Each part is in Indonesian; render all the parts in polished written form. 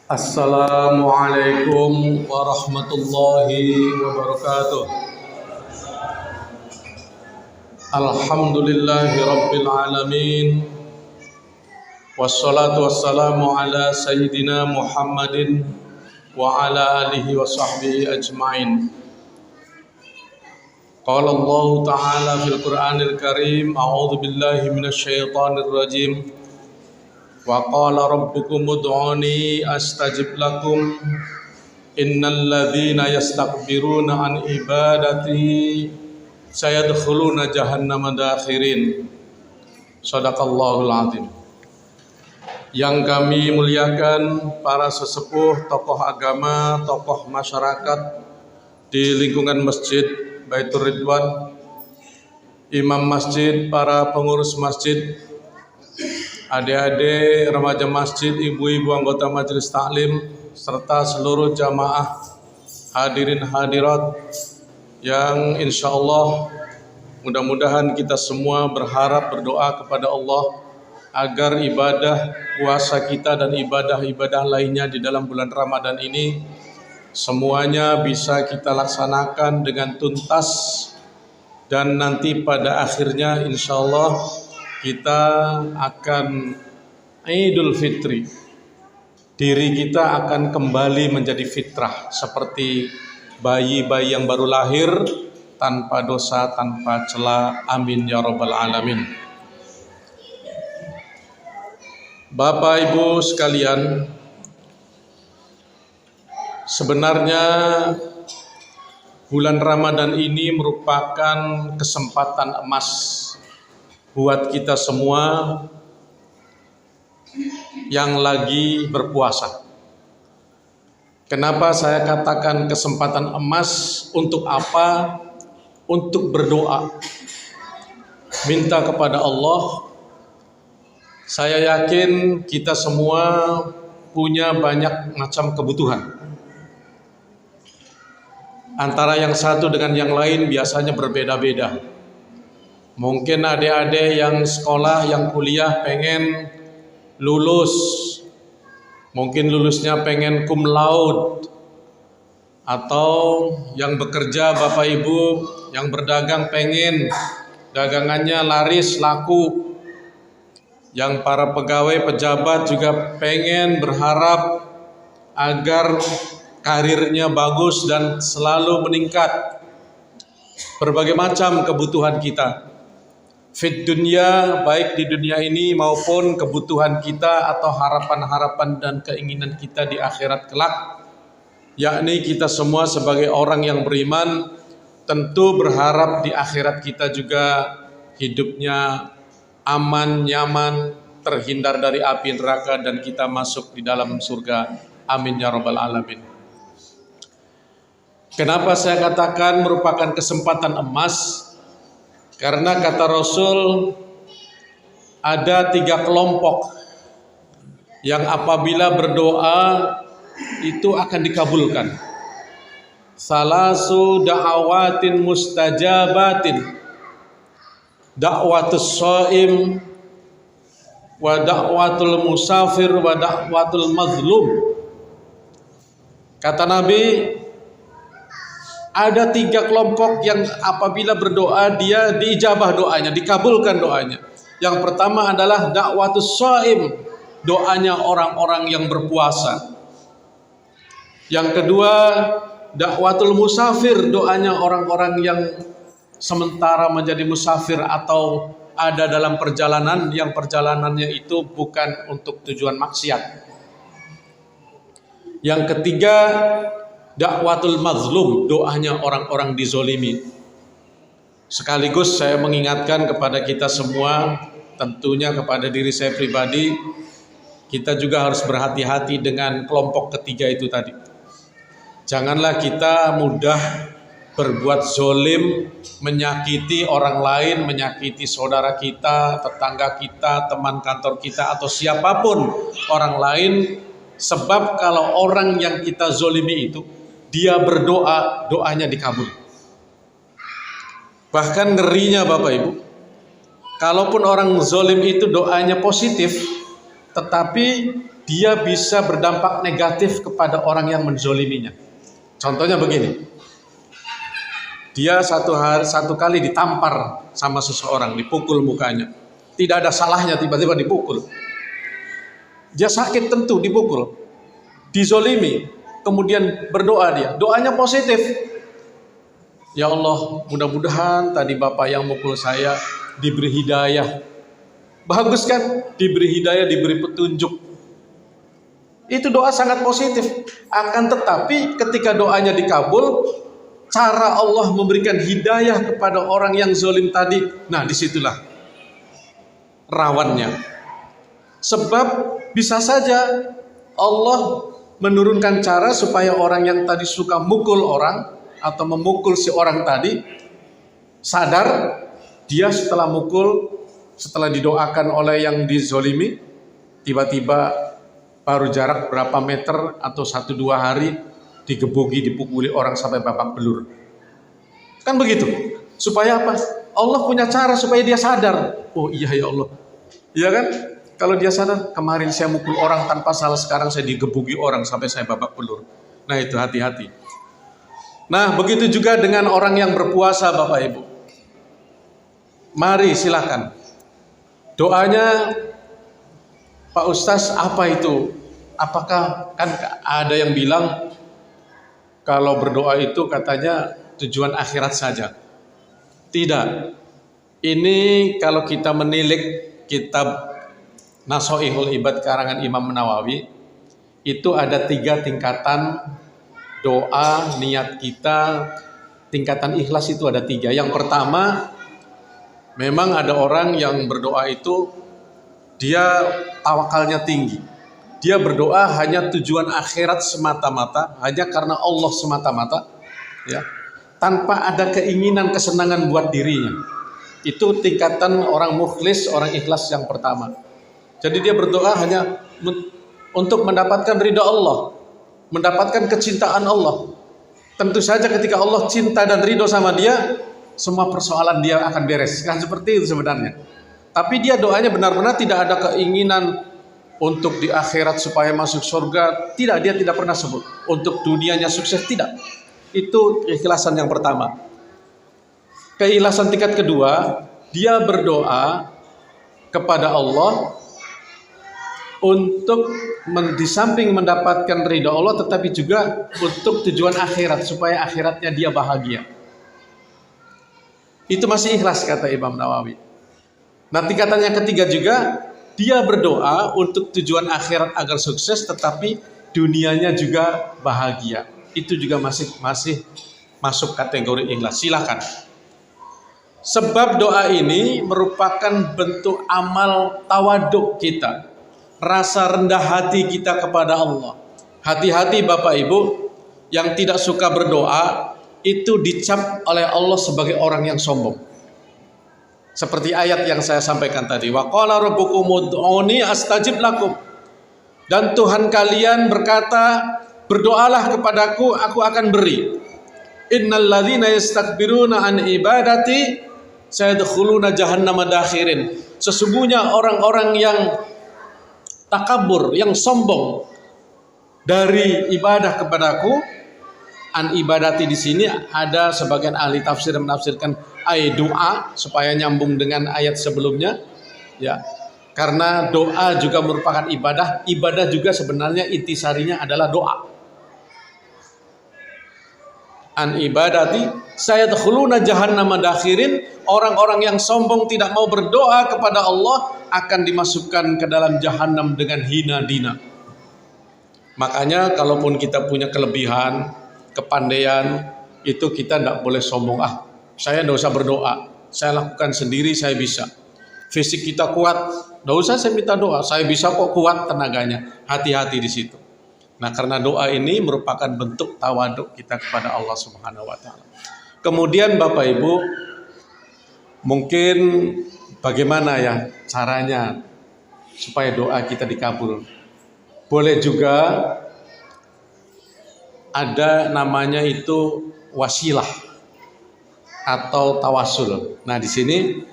Assalamualaikum warahmatullahi wabarakatuh. Alhamdulillahi rabbil alamin. Wassalatu wassalamu ala sayyidina Muhammadin wa ala alihi wa sahbihi ajma'in. Qala Allah ta'ala fil Qur'anil Karim, a'udzu billahi minasy syaithanir rajim. Wa qala rabbukum ud'uni astajib lakum innal ladzina yastakbiruna an ibadati sayadkhuluna jahannama dakhirin. Shadaqallahul azim. Yang kami muliakan para sesepuh, tokoh agama, tokoh masyarakat di lingkungan Masjid Baitur Ridwan, imam masjid, para pengurus masjid, adik-adik remaja masjid, ibu-ibu anggota majelis taklim, serta seluruh jamaah hadirin hadirat yang insya Allah mudah-mudahan kita semua berharap berdoa kepada Allah agar ibadah puasa kita dan ibadah-ibadah lainnya di dalam bulan Ramadan ini semuanya bisa kita laksanakan dengan tuntas, dan nanti pada akhirnya insya Allah kita akan Idul Fitri. Diri kita akan kembali menjadi fitrah seperti bayi-bayi yang baru lahir, tanpa dosa, tanpa cela. Amin ya rabbal alamin. Bapak Ibu sekalian, sebenarnya bulan Ramadan ini merupakan kesempatan emas buat kita semua yang lagi berpuasa. Kenapa saya katakan kesempatan emas? Untuk apa? Untuk berdoa, minta kepada Allah. Saya yakin kita semua punya banyak macam kebutuhan. Antara yang satu dengan yang lain biasanya berbeda-beda. Mungkin adik-adik yang sekolah, yang kuliah pengen lulus, mungkin lulusnya pengen cum laude. Atau yang bekerja Bapak Ibu yang berdagang pengen dagangannya laris, laku. Yang para pegawai pejabat juga pengen berharap agar karirnya bagus dan selalu meningkat. Berbagai macam kebutuhan kita fit dunia, baik di dunia ini maupun kebutuhan kita atau harapan-harapan dan keinginan kita di akhirat kelak. Yakni kita semua sebagai orang yang beriman tentu berharap di akhirat kita juga hidupnya aman, nyaman, terhindar dari api neraka, dan kita masuk di dalam surga. Amin ya rabbal alamin. Kenapa saya katakan merupakan kesempatan emas? Karena kata Rasul, ada 3 kelompok yang apabila berdoa itu akan dikabulkan. Salasu da'awatin mustajabatin, da'watus shaim, wa da'watul musafir, wa da'watul mazlum. Kata Nabi, ada 3 kelompok yang apabila berdoa dia diijabah doanya, dikabulkan doanya. Yang pertama adalah da'watus shaim, doanya orang-orang yang berpuasa. Yang kedua da'watul musafir, doanya orang-orang yang sementara menjadi musafir atau ada dalam perjalanan yang perjalanannya itu bukan untuk tujuan maksiat. Yang ketiga da'watul mazlum, doanya orang-orang dizolimi. Sekaligus saya mengingatkan kepada kita semua, tentunya kepada diri saya pribadi, kita juga harus berhati-hati dengan kelompok ketiga itu tadi. Janganlah kita mudah berbuat zolim, menyakiti orang lain, menyakiti saudara kita, tetangga kita, teman kantor kita, atau siapapun orang lain. Sebab kalau orang yang kita zolimi itu, dia berdoa, doanya dikabul. Bahkan ngerinya Bapak Ibu, kalaupun orang zolim itu doanya positif, tetapi dia bisa berdampak negatif kepada orang yang menzoliminya. Contohnya begini, dia satu kali ditampar sama seseorang, dipukul mukanya, tidak ada salahnya, tiba-tiba dipukul. Dia sakit tentu dipukul, dizolimi, kemudian berdoa dia, doanya positif. Ya Allah, mudah-mudahan tadi bapak yang mukul saya diberi hidayah. Bagus kan? Diberi hidayah, diberi petunjuk. Itu doa sangat positif. Akan tetapi ketika doanya dikabul, cara Allah memberikan hidayah kepada orang yang zolim tadi, nah disitulah rawannya. Sebab bisa saja Allah menurunkan cara supaya orang yang tadi suka mukul orang atau memukul si orang tadi sadar, dia setelah mukul, setelah didoakan oleh yang dizolimi, tiba-tiba baru jarak berapa meter atau 1-2 hari digebuki, dipukuli orang sampai babak belur. Kan begitu. Supaya apa? Allah punya cara supaya dia sadar. Oh iya ya Allah. Iya kan? Kalau dia sadar, kemarin saya mukul orang tanpa salah, sekarang saya digebuki orang sampai saya babak belur. Nah itu hati-hati. Nah begitu juga dengan orang yang berpuasa Bapak Ibu. Mari silakan. Doanya Pak Ustaz apa itu? Apakah, kan ada yang bilang kalau berdoa itu katanya tujuan akhirat saja. Tidak. Ini kalau kita menilik kitab Nasha'ihul Ibad karangan Imam Nawawi, itu ada 3 tingkatan doa, niat kita, tingkatan ikhlas itu ada 3. Yang pertama, memang ada orang yang berdoa itu dia tawakalnya tinggi. Dia berdoa hanya tujuan akhirat semata-mata, hanya karena Allah semata-mata, ya, tanpa ada keinginan kesenangan buat dirinya. Itu tingkatan orang mukhlis, orang ikhlas yang pertama. Jadi dia berdoa hanya untuk mendapatkan ridha Allah, mendapatkan kecintaan Allah. Tentu saja ketika Allah cinta dan ridho sama dia, semua persoalan dia akan beres. Kan seperti itu sebenarnya. Tapi dia doanya benar-benar tidak ada keinginan untuk di akhirat supaya masuk surga. Tidak, dia tidak pernah sebut. Untuk dunianya sukses, tidak. Itu keikhlasan yang pertama. Keikhlasan tingkat kedua, dia berdoa kepada Allah untuk di samping mendapatkan ridha Allah, tetapi juga untuk tujuan akhirat, supaya akhiratnya dia bahagia. Itu masih ikhlas kata Imam Nawawi. Nah tingkatan yang ketiga juga, dia berdoa untuk tujuan akhirat agar sukses, tetapi dunianya juga bahagia. Itu juga masih masuk kategori ikhlas. Silakan. Sebab doa ini merupakan bentuk amal tawaduk kita, rasa rendah hati kita kepada Allah. Hati-hati Bapak Ibu yang tidak suka berdoa, itu dicap oleh Allah sebagai orang yang sombong. Seperti ayat yang saya sampaikan tadi, wa qala rabbukum ud'uni astajib lakum. Dan Tuhan kalian berkata, berdoalah kepadaku, aku akan beri. Innal ladzina yastakbiruna an ibadati sayadkhuluna jahannama dakhirin. Sesungguhnya orang-orang yang takabur, yang sombong dari ibadah kepadaku, an ibadati di sini ada sebagian ahli tafsir menafsirkan ayat doa supaya nyambung dengan ayat sebelumnya, ya. Karena doa juga merupakan ibadah, ibadah juga sebenarnya intisarinya adalah doa. An ibadati sayadkhuluna jahannama dakhirin, orang-orang yang sombong tidak mau berdoa kepada Allah akan dimasukkan ke dalam jahanam dengan hina dina. Makanya kalaupun kita punya kelebihan, kepandaian, itu kita tidak boleh sombong. Saya tidak usah berdoa, saya lakukan sendiri, saya bisa. Fisik kita kuat, tidak usah saya minta doa, saya bisa kok, kuat tenaganya. Hati-hati di situ. Nah karena doa ini merupakan bentuk tawaduk kita kepada Allah Subhanahu Wa Taala. Kemudian Bapak Ibu, mungkin bagaimana ya caranya supaya doa kita dikabul? Boleh juga ada namanya itu wasilah atau tawasul. Nah di sini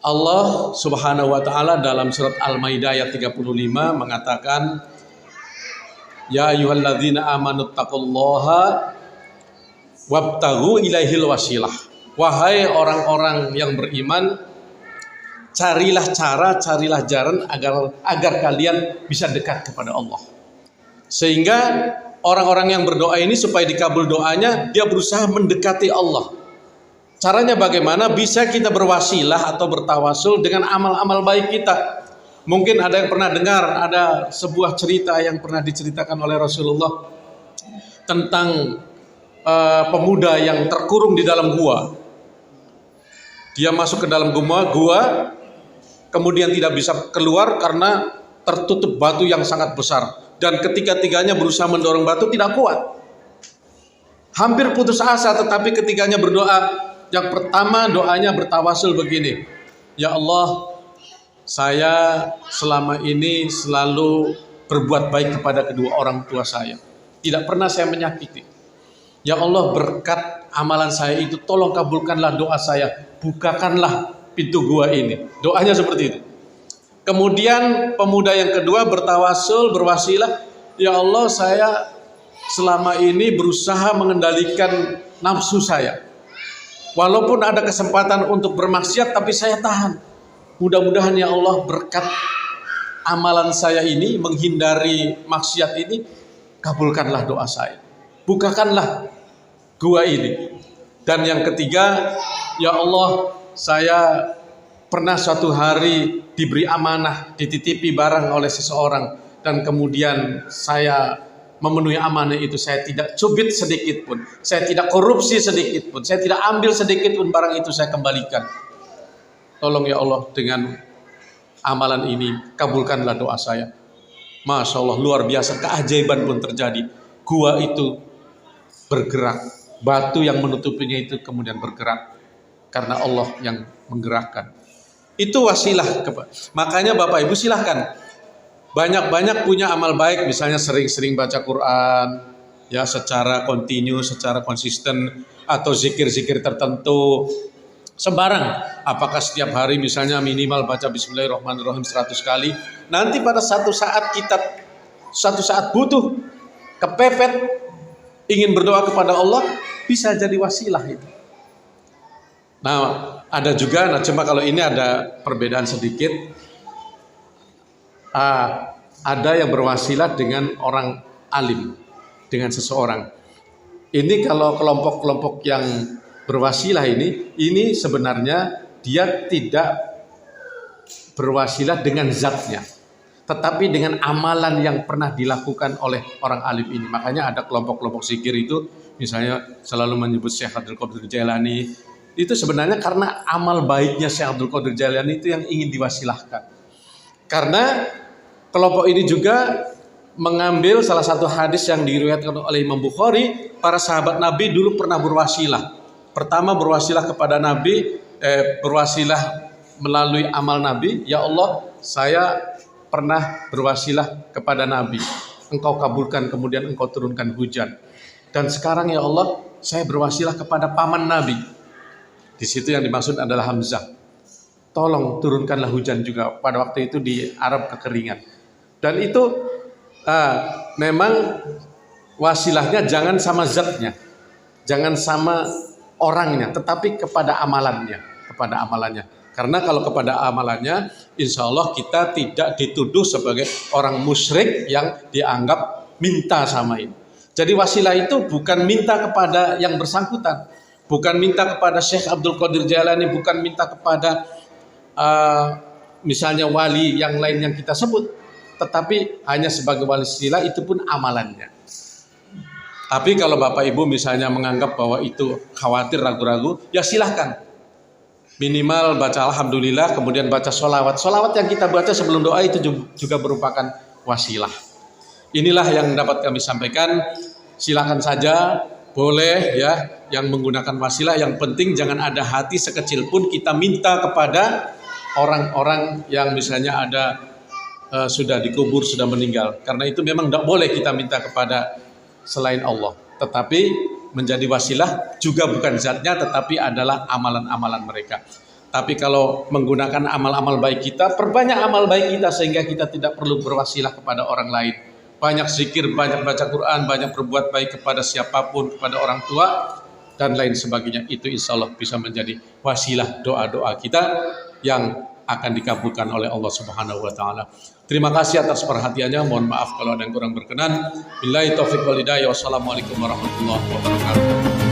Allah Subhanahu wa taala dalam surat Al-Maidah ayat 35 mengatakan, ya ayyuhalladzina amanu taqullaha wabtaghu ilaihil wasilah. Wahai orang-orang yang beriman, carilah cara, carilah jalan agar kalian bisa dekat kepada Allah. Sehingga orang-orang yang berdoa ini supaya dikabul doanya, dia berusaha mendekati Allah. Caranya bagaimana? Bisa kita berwasilah atau bertawasul dengan amal-amal baik kita. Mungkin ada yang pernah dengar, ada sebuah cerita yang pernah diceritakan oleh Rasulullah tentang pemuda yang terkurung di dalam gua. Dia masuk ke dalam gua, kemudian tidak bisa keluar karena tertutup batu yang sangat besar. Dan ketiga-tiganya berusaha mendorong batu, tidak kuat. Hampir putus asa, tetapi ketiganya berdoa. Yang pertama doanya bertawasul begini, ya Allah, saya selama ini selalu berbuat baik kepada kedua orang tua saya. Tidak pernah saya menyakiti. Ya Allah, berkat amalan saya itu tolong kabulkanlah doa saya. Bukakanlah pintu gua ini. Doanya seperti itu. Kemudian pemuda yang kedua bertawasul, berwasilah, ya Allah, saya selama ini berusaha mengendalikan nafsu saya. Walaupun ada kesempatan untuk bermaksiat, tapi saya tahan. Mudah-mudahan ya Allah, berkat amalan saya ini, menghindari maksiat ini, kabulkanlah doa saya. Bukakanlah gua ini. Dan yang ketiga, ya Allah, saya pernah suatu hari diberi amanah, dititipi barang oleh seseorang, dan kemudian saya memenuhi amanah itu. Saya tidak cubit sedikit pun, saya tidak korupsi sedikit pun, saya tidak ambil sedikit pun barang itu, saya kembalikan. Tolong ya Allah, dengan amalan ini kabulkanlah doa saya. Masya Allah, luar biasa, keajaiban pun terjadi. Gua itu bergerak, batu yang menutupinya itu kemudian bergerak karena Allah yang menggerakkan. Itu wasilah. Makanya Bapak Ibu silahkan banyak-banyak punya amal baik, misalnya sering-sering baca Quran ya, secara kontinu, secara konsisten, atau zikir-zikir tertentu sembarang. Apakah setiap hari misalnya minimal baca Bismillahirrahmanirrahim 100 kali. Nanti pada satu saat butuh, kepepet, ingin berdoa kepada Allah, bisa jadi wasilah itu. Nah, ada juga, cuma kalau ini ada perbedaan sedikit. Ada yang berwasilah dengan orang alim, dengan seseorang. Ini kalau kelompok-kelompok yang berwasilah ini sebenarnya dia tidak berwasilah dengan zatnya, tetapi dengan amalan yang pernah dilakukan oleh orang alim ini. Makanya ada kelompok-kelompok zikir itu, misalnya selalu menyebut Syekh Abdul Qadir Jailani. Itu sebenarnya karena amal baiknya Syekh Abdul Qadir Jailani itu yang ingin diwasilahkan. Karena kelompok ini juga mengambil salah satu hadis yang diriwayatkan oleh Imam Bukhari, para sahabat Nabi dulu pernah berwasilah. Pertama berwasilah kepada Nabi, berwasilah melalui amal Nabi, ya Allah, saya pernah berwasilah kepada Nabi, Engkau kabulkan, kemudian Engkau turunkan hujan. Dan sekarang ya Allah, saya berwasilah kepada paman Nabi. Di situ yang dimaksud adalah Hamzah. Tolong turunkanlah hujan juga. Pada waktu itu di Arab kekeringan. Dan itu memang wasilahnya jangan sama zatnya, jangan sama orangnya, tetapi kepada amalannya, Karena kalau kepada amalannya, insya Allah kita tidak dituduh sebagai orang musyrik yang dianggap minta sama ini. Jadi wasilah itu bukan minta kepada yang bersangkutan, bukan minta kepada Syekh Abdul Qadir Jailani, bukan minta kepada misalnya wali yang lain yang kita sebut, tetapi hanya sebagai wasilah, itu pun amalannya. Tapi kalau Bapak Ibu misalnya menganggap bahwa itu khawatir, ragu-ragu, ya silahkan. Minimal baca Alhamdulillah, kemudian baca sholawat. Sholawat yang kita baca sebelum doa itu juga merupakan wasilah. Inilah yang dapat kami sampaikan. Silahkan saja, boleh ya, yang menggunakan wasilah. Yang penting jangan ada hati sekecil pun kita minta kepada orang-orang yang misalnya ada sudah dikubur, sudah meninggal. Karena itu memang tidak boleh kita minta kepada selain Allah. Tetapi menjadi wasilah juga bukan zatnya, tetapi adalah amalan-amalan mereka. Tapi kalau menggunakan amal-amal baik kita, perbanyak amal baik kita sehingga kita tidak perlu berwasilah kepada orang lain. Banyak zikir, banyak baca Quran, banyak berbuat baik kepada siapapun, kepada orang tua dan lain sebagainya. Itu insya Allah bisa menjadi wasilah doa-doa kita yang akan dikabulkan oleh Allah Subhanahu wa taala. Terima kasih atas perhatiannya. Mohon maaf kalau ada yang kurang berkenan. Billahi taufiq wal hidayah. Wassalamualaikum warahmatullahi wabarakatuh.